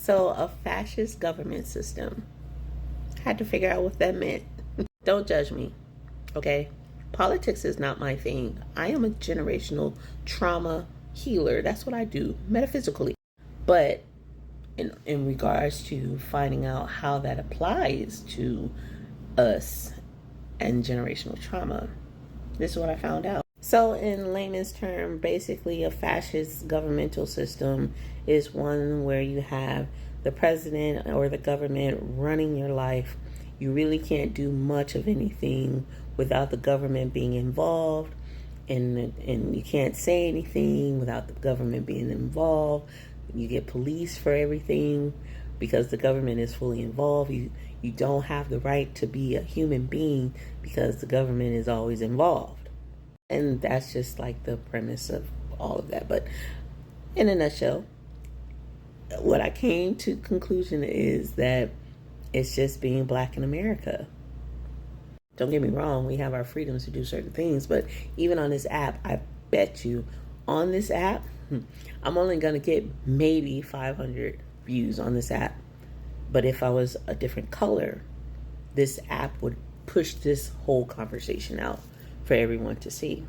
So, a fascist government system. Had to figure out what that meant. Don't judge me, okay? Politics is not my thing. I am a generational trauma healer. That's what I do, metaphysically. But in regards to finding out how that applies to us and generational trauma, this is what I found out. So in layman's term, basically a fascist governmental system is one where you have the president or the government running your life. You really can't do much of anything without the government being involved, and you can't say anything without the government being involved. You get police for everything because the government is fully involved. You don't have the right to be a human being because the government is always involved. And that's just like the premise of all of that. But in a nutshell, what I came to conclusion is that it's just being black in America. Don't get me wrong, we have our freedoms to do certain things, but even on this app, I bet you on this app, I'm only going to get maybe 500 views on this app. But if I was a different color, this app would push this whole conversation out for everyone to see.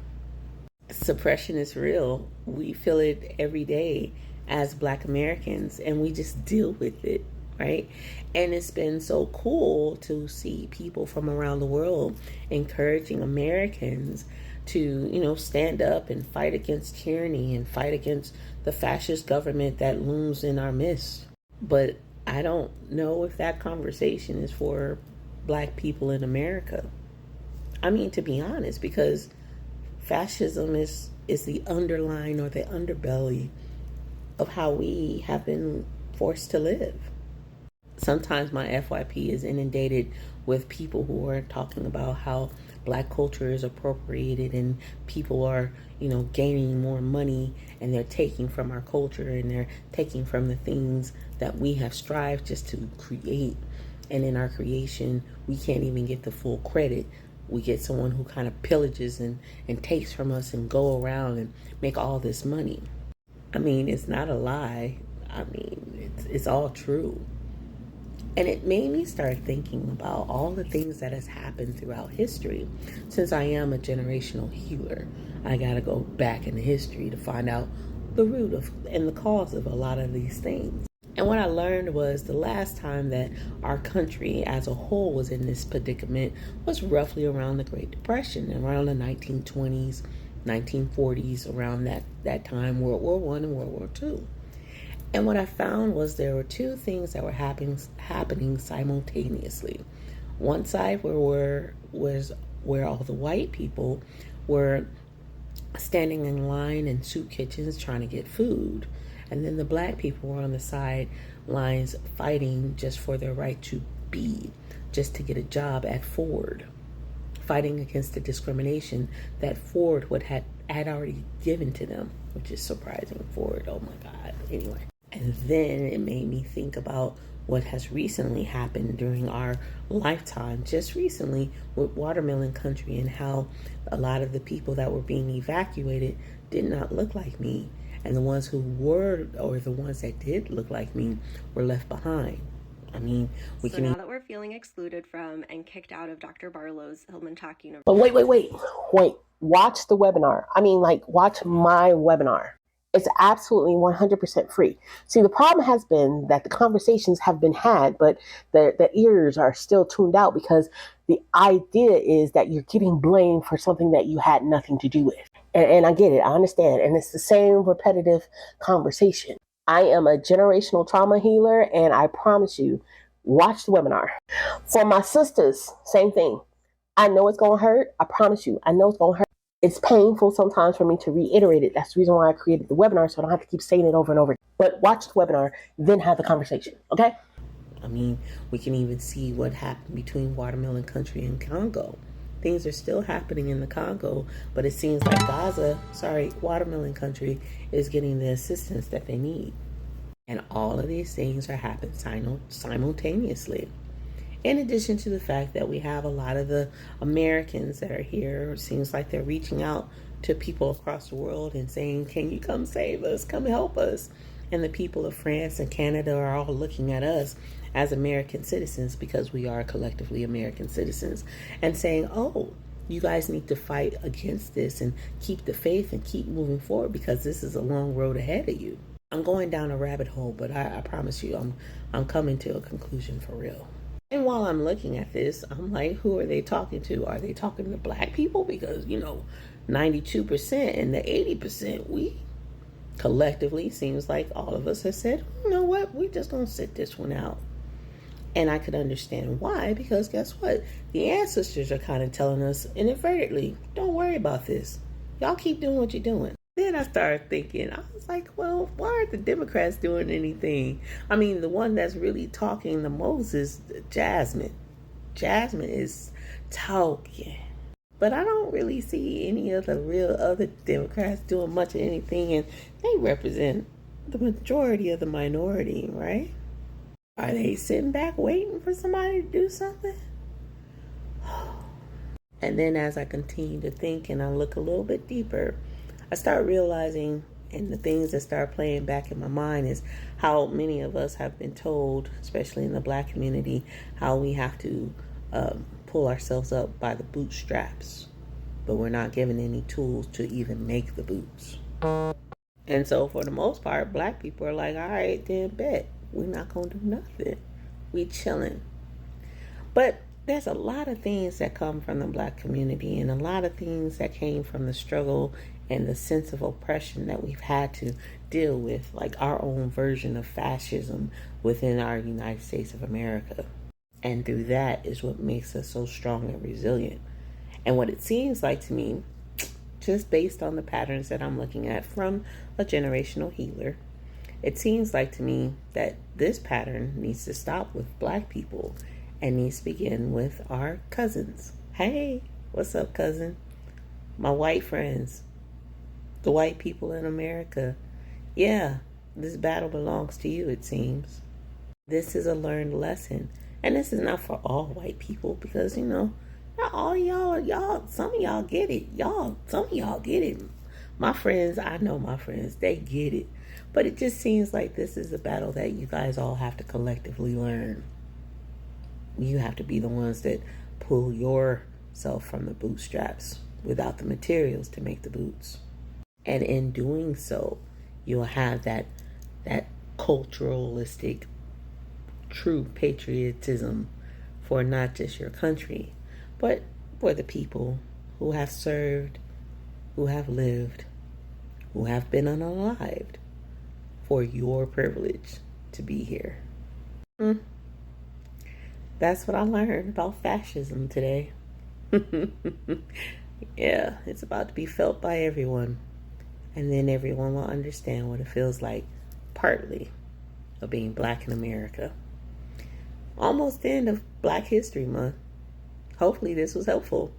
Suppression is real. We feel it every day as Black Americans, and we just deal with it, right? And it's been so cool to see people from around the world encouraging Americans to, stand up and fight against tyranny and fight against the fascist government that looms in our midst. But I don't know if that conversation is for Black people in America. I mean, to be honest, because fascism is the underline or the underbelly of how we have been forced to live. Sometimes my FYP is inundated with people who are talking about how Black culture is appropriated and people are, gaining more money and they're taking from our culture and they're taking from the things that we have strived just to create. And in our creation, we can't even get the full credit. We get someone who kind of pillages and takes from us and go around and make all this money. I mean, it's not a lie. I mean, it's all true. And it made me start thinking about all the things that has happened throughout history. Since I am a generational healer, I got to go back into history to find out the root of and the cause of a lot of these things. And what I learned was the last time that our country as a whole was in this predicament was roughly around the Great Depression, around the 1920s, 1940s, around that time, World War I and World War II. And what I found was there were two things that were happening simultaneously. One side was where all the white people were standing in line in soup kitchens trying to get food. And then the Black people were on the sidelines fighting just for their right to be, just to get a job at Ford, fighting against the discrimination that Ford had already given to them, which is surprising. Ford, oh my God. Anyway. And then it made me think about what has recently happened during our lifetime, just recently with Watermelon Country, and how a lot of the people that were being evacuated did not look like me. And the ones who were, or the ones that did look like me, were left behind. I mean, now that we're feeling excluded from and kicked out of Dr. Barlow's Hillman Talk University. But wait. Watch the webinar. Watch my webinar. It's absolutely 100% free. See, the problem has been that the conversations have been had, but the ears are still tuned out because the idea is that you're getting blamed for something that you had nothing to do with. And I get it. I understand. And it's the same repetitive conversation. I am a generational trauma healer, and I promise you, watch the webinar. For my sisters, same thing. I know it's going to hurt. I promise you, I know it's going to hurt. It's painful sometimes for me to reiterate it. That's the reason why I created the webinar, so I don't have to keep saying it over and over. But watch the webinar, then have the conversation, okay? I mean, we can even see what happened between Watermelon Country and Congo. Things are still happening in the Congo, but it seems like Watermelon Country is getting the assistance that they need. And all of these things are happening simultaneously. In addition to the fact that we have a lot of the Americans that are here, it seems like they're reaching out to people across the world and saying, can you come save us? Come help us. And the people of France and Canada are all looking at us as American citizens, because we are collectively American citizens, and saying, oh, you guys need to fight against this and keep the faith and keep moving forward, because this is a long road ahead of you. I'm going down a rabbit hole, but I promise you I'm coming to a conclusion for real. And while I'm looking at this, I'm like, who are they talking to? Are they talking to black people? Because, 92% and the 80%, we collectively, seems like all of us have said, you know what, we just gonna sit this one out. And I could understand why, because guess what? The ancestors are kind of telling us inadvertently, don't worry about this. Y'all keep doing what you're doing. Then I started thinking, I was like, well, why aren't the Democrats doing anything? I mean, the one that's really talking the most is Jasmine. Jasmine is talking. But I don't really see any of the real other Democrats doing much of anything, and they represent the majority of the minority, right? Are they sitting back waiting for somebody to do something? And then as I continue to think and I look a little bit deeper, I start realizing, and the things that start playing back in my mind is how many of us have been told, especially in the black community, how we have to pull ourselves up by the bootstraps, but we're not given any tools to even make the boots. And so for the most part, black people are like, all right, then bet. We're not going to do nothing. We chilling. But there's a lot of things that come from the black community, and a lot of things that came from the struggle and the sense of oppression that we've had to deal with, like our own version of fascism within our United States of America. And through that is what makes us so strong and resilient. And what it seems like to me, just based on the patterns that I'm looking at from a generational healer, it seems like to me that this pattern needs to stop with black people and needs to begin with our cousins. Hey, what's up, cousin? My white friends, the white people in America. Yeah, this battle belongs to you, it seems. This is a learned lesson. And this is not for all white people, because, not all y'all, some of y'all get it. Some of y'all get it. My friends, I know my friends, they get it. But it just seems like this is a battle that you guys all have to collectively learn. You have to be the ones that pull yourself from the bootstraps without the materials to make the boots. And in doing so, you'll have that culturalistic, true patriotism for not just your country, but for the people who have served, who have lived, who have been unalived, for your privilege to be here. That's what I learned about fascism today. Yeah, it's about to be felt by everyone. And then everyone will understand what it feels like, partly, of being black in America. Almost the end of Black History Month. Hopefully this was helpful.